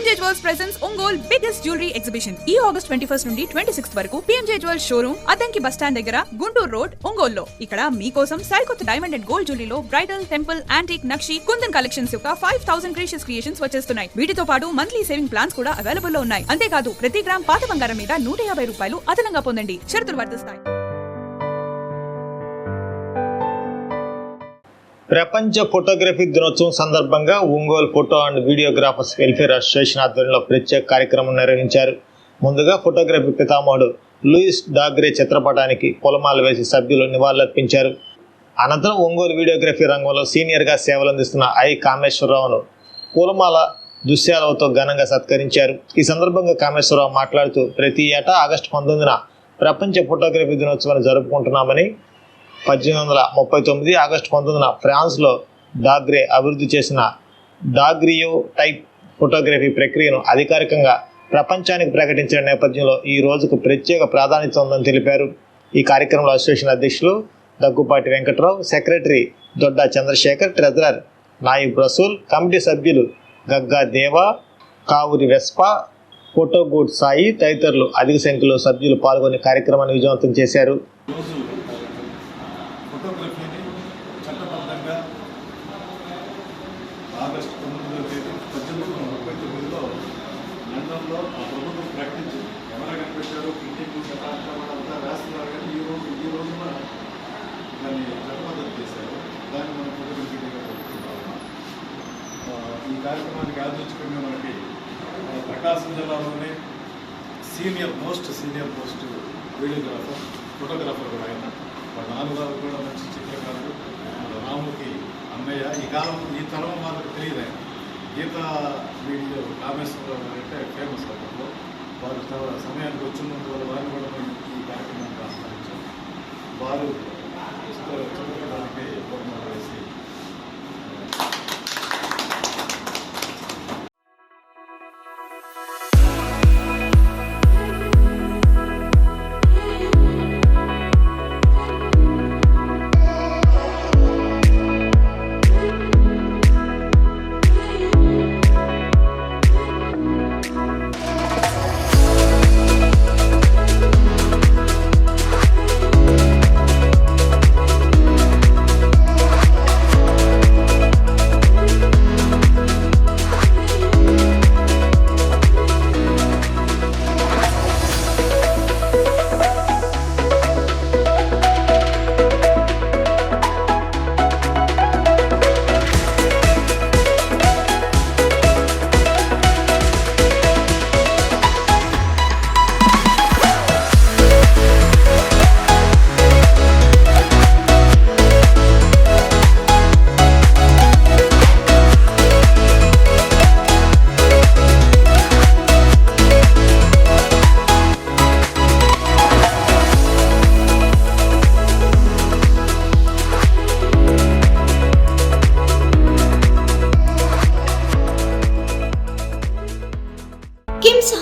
PMJ Jewels presents Ongole biggest jewelry exhibition. ఈ August 21 నుండి 26 వరకు PMJ Jewels showroom Addanki bus stand దగ్గర Guntur road ఒంగోలులో. ఇక్కడ మీకోసం సరికొత్త డైమండ్ అండ్ గోల్డ్ జ్యువెలరీలో bridal, temple, antique, nakshi, kundan collections యొక్క 5000 ప్రీషియస్ క్రియేషన్స్ వచ్చేస్తున్నాయి. వీటితో పాటు మంత్లీ సేవింగ్ ప్లాన్స్ కూడా అవైలబుల్ లో ఉన్నాయి. అంతేకాదు ప్రతి గ్రామ్ పాత బంగారం మీద 150 రూపాయలు అదనంగా పొందండి. షరతులు వర్తిస్తాయి. ప్రపంచ ఫోటోగ్రఫీ దినోత్సవం సందర్భంగా Ongole photo and videographers welfare association ఆధ్వర్యంలో ప్రత్యేక కార్యక్రమం నిర్వహించారు. ముందుగా ఫోటోగ్రఫీ పితామహుడు లూయిస్ డాగ్రే చిత్రపటానికి పూలమాల వేసి సభ్యులు నివాళులర్పించారు. అనంతరం ఒంగోలు వీడియోగ్రఫీ రంగంలో సీనియర్గా సేవలందిస్తున్న ఐ కామేశ్వరరావును పూలమాల దుశ్యాలతో ఘనంగా సత్కరించారు. ఈ సందర్భంగా కామేశ్వరరావు మాట్లాడుతూ ప్రతి ఏటా ఆగస్టు 19న ప్రపంచ ఫోటోగ్రఫీ దినోత్సవాన్ని జరుపుకుంటున్నామని, 1839 ఆగస్టు 19న ఫ్రాన్స్లో డాగ్రే అభివృద్ధి చేసిన డాగ్రియో టైప్ ఫోటోగ్రఫీ ప్రక్రియను అధికారికంగా ప్రపంచానికి ప్రకటించిన నేపథ్యంలో ఈ రోజుకు ప్రత్యేక ప్రాధాన్యత ఉందని తెలిపారు. ఈ కార్యక్రమంలో అసోసియేషన్ అధ్యక్షులు Daggubati Venkatrao, secretary Dodda Chandrashekar, treasurer Naib Rasool, committee సభ్యులు గగ్గా దేవా, కావురి వెస్పా, ఫోటోగూడ్ సాయి తదితరులు అధిక సంఖ్యలో సభ్యులు పాల్గొని కార్యక్రమాన్ని విజయవంతం చేశారు. ఫోటోగ్రఫీని చట్టబద్ధంగా ఆగస్టు 9వ తేదీ 1839లో లండన్లో ప్రభుత్వం ప్రకటించింది. ఎవరు కనిపెట్టారో ప్రింటింగ్ కార్యక్రమాలంతా రాస్తున్నారు, కానీ ఈ రోజున దాన్ని చట్టబద్ధత చేశారు. దాన్ని మనం ఫోటోగ్రఫీగా జరుపుకుంటాము. ఈ కార్యక్రమానికి ఆదరించుకునే మనకి ప్రకాశం జిల్లాలోనే మోస్ట్ సీనియర్ వీడియోగ్రాఫర్, ఫోటోగ్రాఫర్ కూడా ఆయన. వాళ్ళ నాన్నగారు కూడా మంచి చిత్రకారుడు, రాముకి అన్నయ్య. ఈ తరం వాళ్ళకి తెలియదు ఆయన. గీత వీడియో కామేశ్వరరావు అంటే ఫేమస్ అప్పట్లో. వారు సమయానికి వచ్చినందు వల్ల వారిని కూడా ఈ కార్యక్రమానికి ఆహ్వానించారు. వారు చిత్రపటానికి పూర్ణాలు వేసి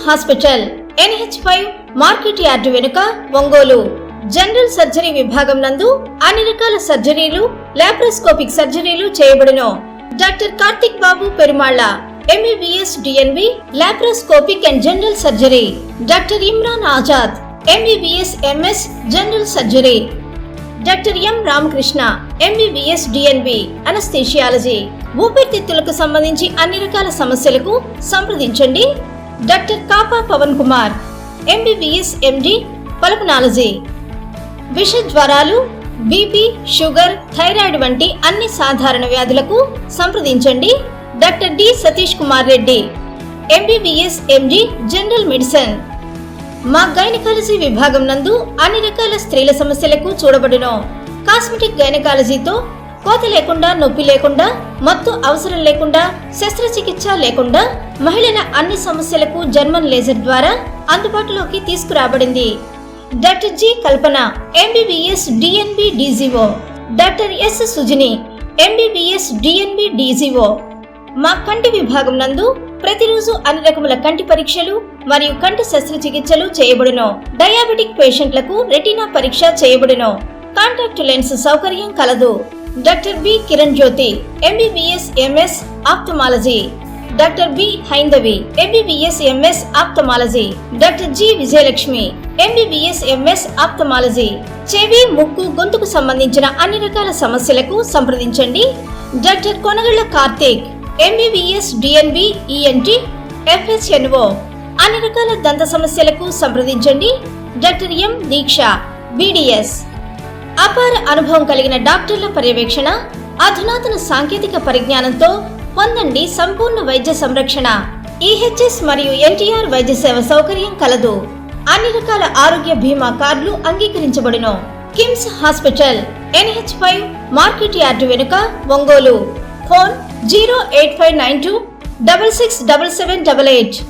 హాస్పిటల్ NH5 మార్కెట్ యార్డు వెనుక ఒంగోలు. జనరల్ సర్జరీ విభాగం నందు అన్ని రకాల సర్జరీలు, లాప్రోస్కోపిక్ సర్జరీలు చేయబడును. Doctor Karthik Babu Perumalla MBBS DNB laparoscopic and general surgery. Doctor Imran Azad MBBS MS general surgery. Doctor M Ramakrishna MBBS DNB anaesthesiology. ఊపిరితిత్తులకు సంబంధించి అన్ని రకాల సమస్యలకు సంప్రదించండి. Doctor Kapa Pavan Kumar MBBS MD pulmonology. విష జ్వరాలు, బీపీ, షుగర్, థైరాయిడ్ వంటి అన్ని సాధారణ వ్యాధులకు సంప్రదించండి. Doctor D Satish Kumar Reddy MBBS MD general medicine. మా గైనకాలజీ విభాగం నందు అన్ని రకాల స్త్రీల సమస్యలకు చూడబడును. కాస్మెటిక్ గైనకాలజీతో కోత లేకుండా, నొప్పి లేకుండా, మత్తు అవసరం లేకుండా, శస్త్రచికిత్స లేకుండా మహిళల అన్ని సమస్యలకు జర్మన్ లేజర్ ద్వారా అందుబాటులోకి తీసుకురాబడింది. డాక్టర్ జి కల్పన MBBS DNB DGO. Doctor yes Sujini MBBS DNB DGO. మా కంటి విభాగం నందు ప్రతిరోజు అన్ని రకముల కంటి పరీక్షలు మరియు కంటి శస్త్రచికిత్సలు చేయబడును. డయాబెటిక్ పేషెంట్లకు రెటీనా పరీక్ష చేయబడును. కాంటాక్ట్ లెన్స్ సౌకర్యం కలదు. Doctor B Kiran Jyothi MBBS MS ophthalmology. Doctor B Haindavi MBBS MS ophthalmology, doctor G Vijayalakshmi MBBS MS ophthalmology. చెవి, ముక్కు, గొంతుకు సంబంధించిన అన్ని రకాల సమస్యలకు సంప్రదించండి. Doctor Konagalla Karthik MBBS DNB ENT FHNO. అన్ని రకాల దంత సమస్యలకు సంప్రదించండి. Doctor M Deeksha BDS. అపార అనుభవం కలిగిన డాక్టర్ల పర్యవేక్షణ, అధునాతన సాంకేతిక పరిజ్ఞానంతో పొందండి సంపూర్ణ వైద్య సంరక్షణ. ఈహెచ్ఎస్ మరియు ఎన్టీఆర్ వైద్య సేవ సౌకర్యం కలదు. అన్ని రకాల ఆరోగ్య బీమా కార్డులు అంగీకరించబడును. KIMS hospital NH5 market yard వెనుక, ఒంగోలు. ఫోన్ 08592 667788.